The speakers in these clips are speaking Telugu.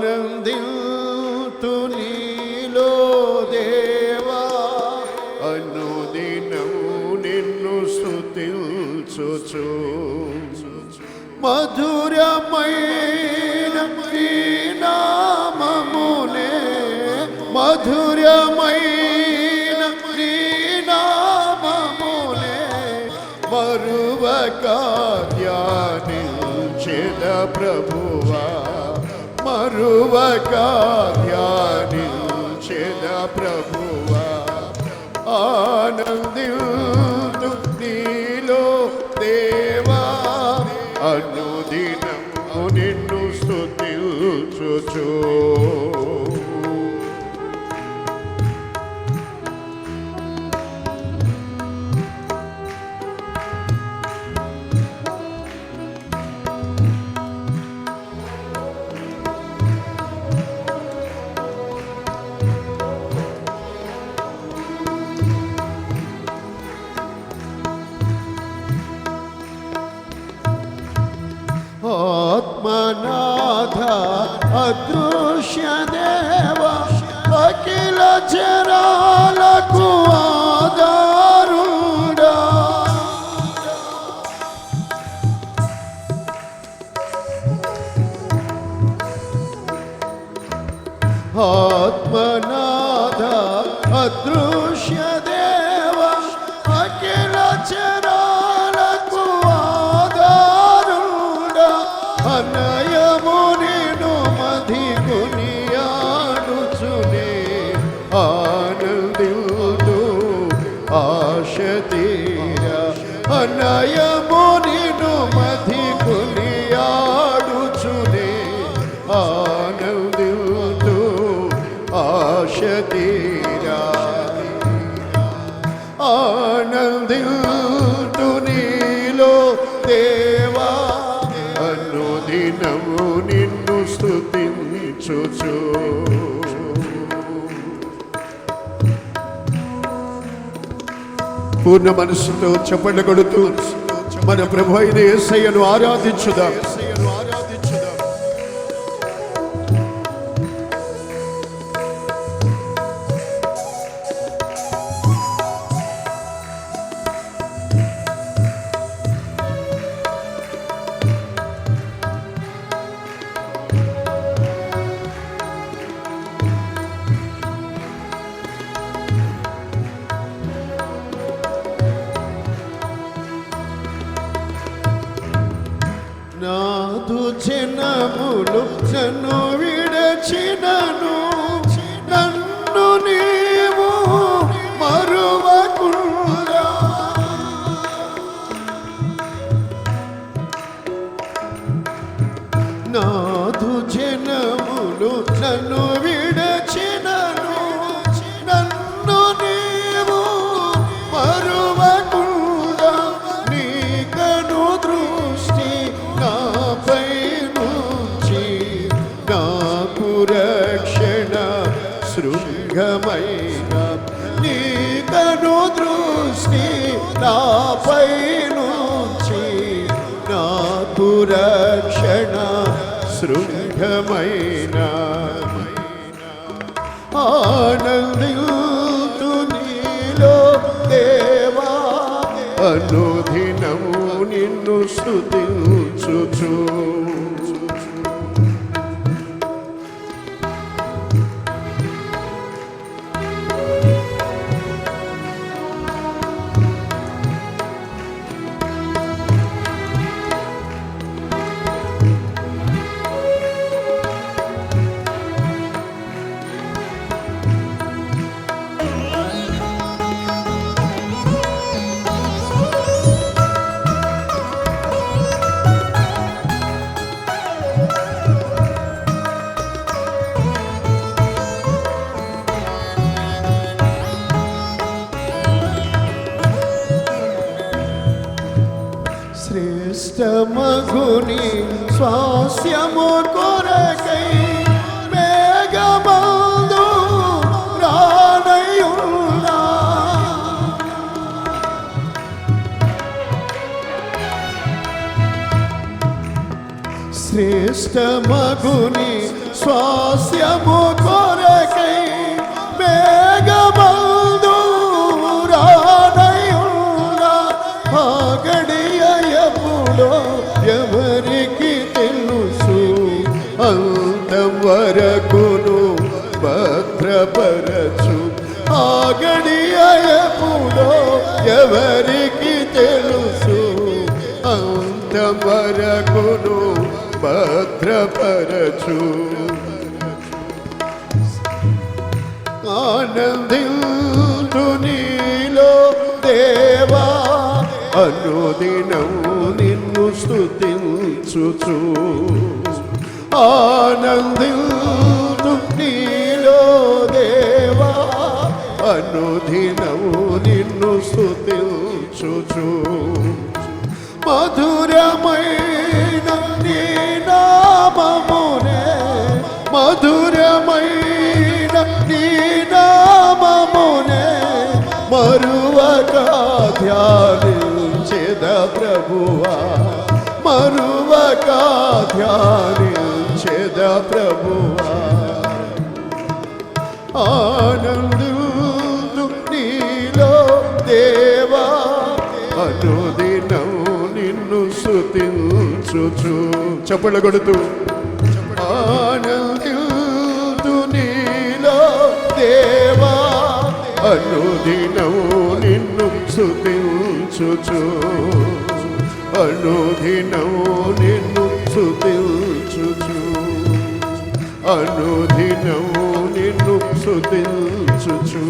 ఆనందింతు నీలో దేవా, అనుదినము నిన్ను స్తుతించుచు మధురమైన నీ నామమునే, మధురమైన నీ నామమునే మరువక ధ్యానించెద ప్రభువా, మరువక ధ్యానించెద ప్రభువా. ఆనందింతు నీలో దేవా, అనుదినము నిన్ను స్తుతించుచు ఆత్మనాథ అదృశ్య దేవ, అఖిల జనాలకు ఆధారుడా. ఆత్మనాథ అదృశ్య దేవ, అఖిల జనాలకు అనయము నేను మధి కొనియాడుచునే, ఆనందింతు ఆశ తీరా. అనయము నేను మధి కొనియాడుచునే, ఆనందింతు ఆశ తీరా. ఆనందింతు నీలో దేవా, అనుదినము నిన్ను స్తుతించుచు పూర్ణ మనస్సుతో చప్పట్లు కొడుతూ మన ప్రభు అయిన యేసయ్యను ఆరాధించుదాం. నాదు జనములు నన్ను విడచినను, నన్ను నీవు మరువకుండా. నాదు జనములు నన్ను విడచినను, నన్ను నీవు మరువకుండా. నీ కను దృష్టి నాపై నుంచి నాకు రక్షణ శృంగమైన. నీ కను దృష్టి నాపై నుంచి నాకు రక్షణ శృంగమైన. ఆనందింతు నీలో దేవా, అనుదినము నిన్ను స్తుతించుచు శ్రేష్టమగుని స్వాస్యము కొరకై మేఘమందు రానయున్నా. శ్రేష్టమగుని స్వాస్యము కొరకై మేఘమందు రానయున్న ఆ గడియ ఎప్పుడో ఎవరికి తెలుసు అంతవరకును భద్రపరచు ఆ గడియ ఎప్పుడో ఎవరికి తెలుసు అంతవరకును భద్రపరచు ఆనందించు నీలో దేవా అనుదినం నిన్ను స్తుతించుచు ఆనందించు నీలో దేవా అనుదినం నిన్ను స్తుతించుచు మధురమైన నీ నామమునే మధురమైన నీ నామమునే మరువక ధ్యానించెద ప్రభువా మరువక ధ్యానించెద ప్రభువా ఆనందు నీలో దేవా అనుదినం నిన్ను స్తుతించుచు చప్పట్లు కొడుతూ ఆనందు నీలో దేవా అనుదినం నిన్ను స్తుతించుచు అనుదినం నిన్ను స్తుతించుచు అనుదినం నిన్ను స్తుతించుచు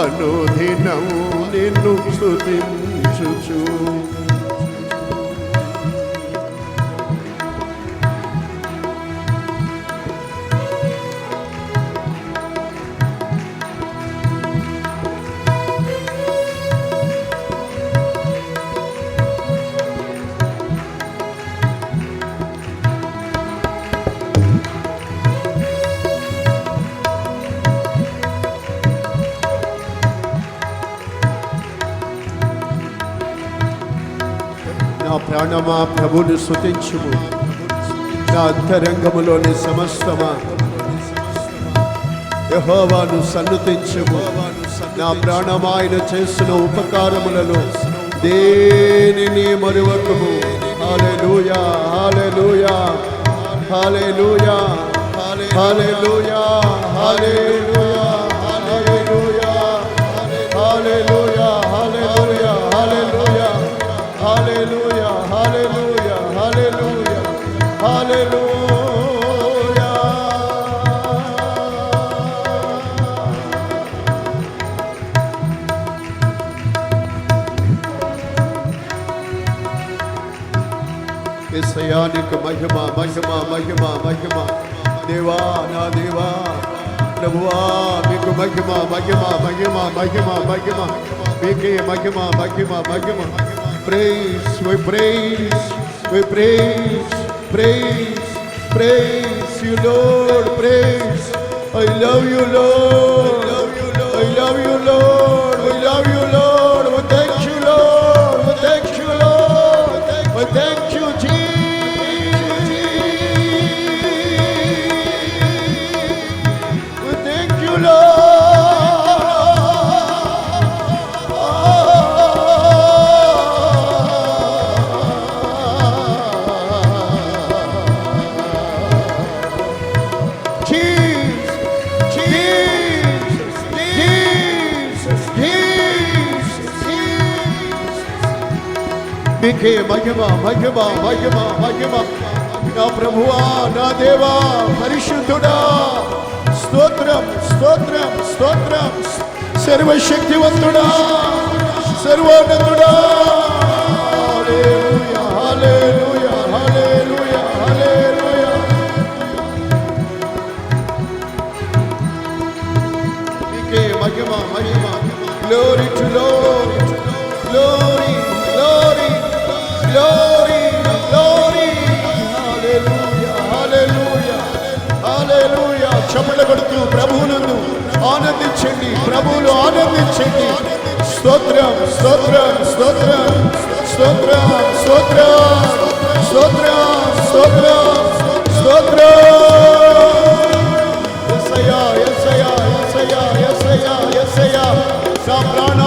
అనుదినం నిన్ను స్తుతించుచు నా ప్రాణమా ప్రభువును స్తుతించుము నా అంతరంగములోని సమస్తమా యెహోవాను సన్నుతించుము నా ప్రాణమా ఆయన చేసిన ఉపకారములలో దేనిని మరువకుము హల్లెలూయా hallelujah hallelujah hallelujah hallelujah hallelujah hallelujah hallelujah hallelujah hallelujah hallelujah hallelujah హల్లెలూయా యేసయ్యానికి మహిమ మహిమ మహిమ మహిమ దేవా నా దేవా ప్రభువా మీకు మహిమ మహిమ మహిమ మహిమ మహిమ మీకే మహిమ మహిమ మహిమ praise we praise we praise you Lord praise I love you Lord I love you Lord we love you Lord we thank you Lord we thank you Lord we thank you Jesus we thank you Lord మీకే మహిమ మహిమ మహిమ మహిమ నా ప్రభువా నా దేవా పరిశుద్ధుడా స్తోత్రం స్తోత్రం స్తోత్రం సర్వశక్తివంతుడా సర్వోన్నతుడా హల్లెలూయా హల్లెలూయా హల్లెలూయా హల్లెలూయా మీకే మహిమ మహిమ glory to Lord glory glory, glory, glory, hallelujah, hallelujah, hallelujah. చప్పట్లు కొడుతూ ప్రభువునందు ఆనందించండి, ప్రభువులు ఆనందించండి. స్తోత్రం, స్తోత్రం, స్తోత్రం, స్తోత్రం, స్తోత్రం, స్తోత్రం. స్తోత్రం స్తోత్రం యేసయ్యా యేసయ్యా యేసయ్యా యేసయ్యా యేసయ్యా నా ప్రాణ